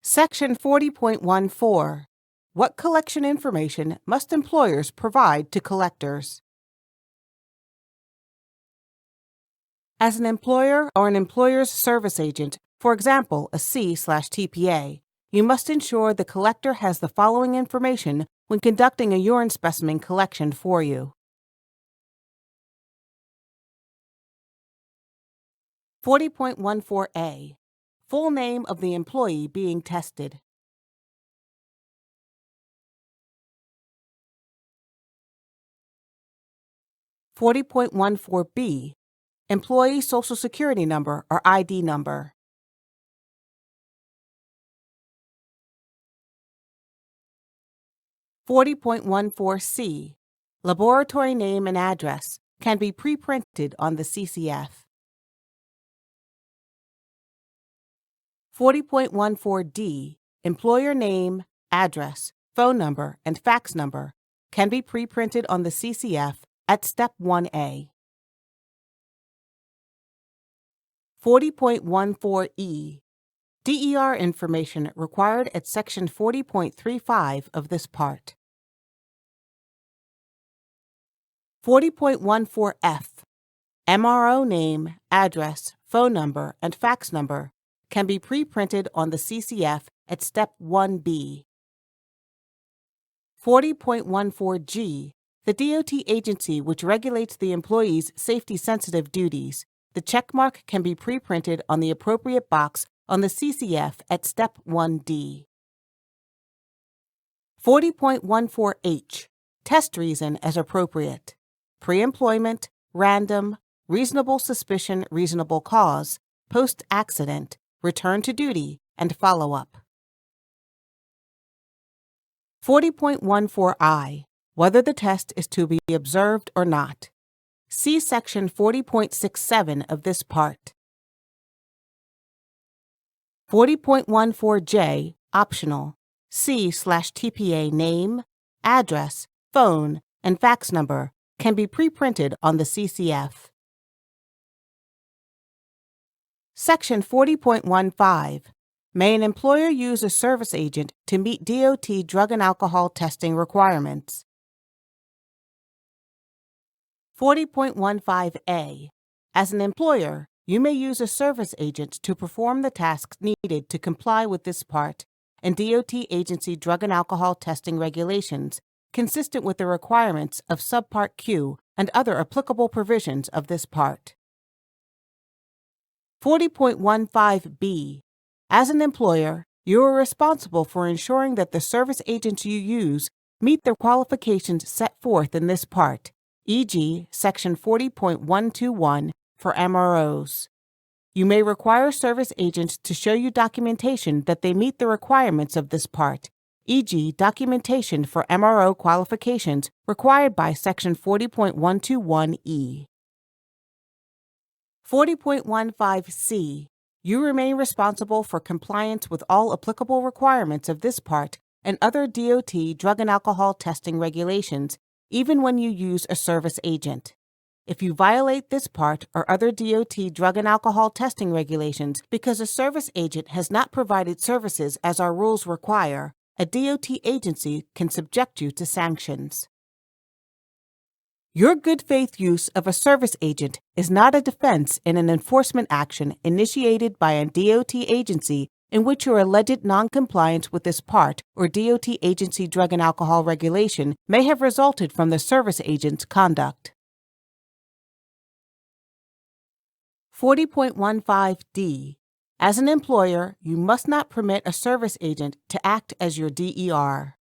Section 40.14. What collection information must employers provide to collectors? As an employer or an employer's service agent, for example, a C/TPA, you must ensure the collector has the following information when conducting a urine specimen collection for you. 40.14a. Full name of the employee being tested. 40.14b. Employee Social Security number or ID number. 40.14c. Laboratory name and address can be pre-printed on the CCF. 40.14d. Employer name, address, phone number, and fax number can be pre-printed on the CCF at Step 1A. 40.14e. DER information required at Section 40.35 of this part. 40.14f. MRO name, address, phone number, and fax number can be pre-printed on the CCF at Step 1B. 40.14g. The DOT agency which regulates the employee's safety-sensitive duties. The checkmark can be pre-printed on the appropriate box on the CCF at Step 1D. 40.14h. Test reason as appropriate. Pre-employment, random, reasonable suspicion, reasonable cause, post-accident, return to duty, and follow-up. 40.14i. Whether the test is to be observed or not. See Section 40.67 of this part. 40.14j. Optional. C/TPA name, address, phone, and fax number can be pre-printed on the CCF. Section 40.15. May an employer use a service agent to meet DOT drug and alcohol testing requirements? 40.15a. As an employer, you may use a service agent to perform the tasks needed to comply with this part and DOT agency drug and alcohol testing regulations, consistent with the requirements of Subpart Q and other applicable provisions of this part. 40.15b. As an employer, you are responsible for ensuring that the service agents you use meet the qualifications set forth in this part, e.g., Section 40.121 for MROs. You may require service agents to show you documentation that they meet the requirements of this part, e.g., documentation for MRO qualifications required by Section 40.121e. 40.15c. You remain responsible for compliance with all applicable requirements of this part and other DOT drug and alcohol testing regulations, even when you use a service agent. If you violate this part or other DOT drug and alcohol testing regulations because a service agent has not provided services as our rules require, a DOT agency can subject you to sanctions. Your good faith use of a service agent is not a defense in an enforcement action initiated by a DOT agency in which your alleged noncompliance with this part or DOT agency drug and alcohol regulation may have resulted from the service agent's conduct. 40.15d. As an employer, you must not permit a service agent to act as your DER.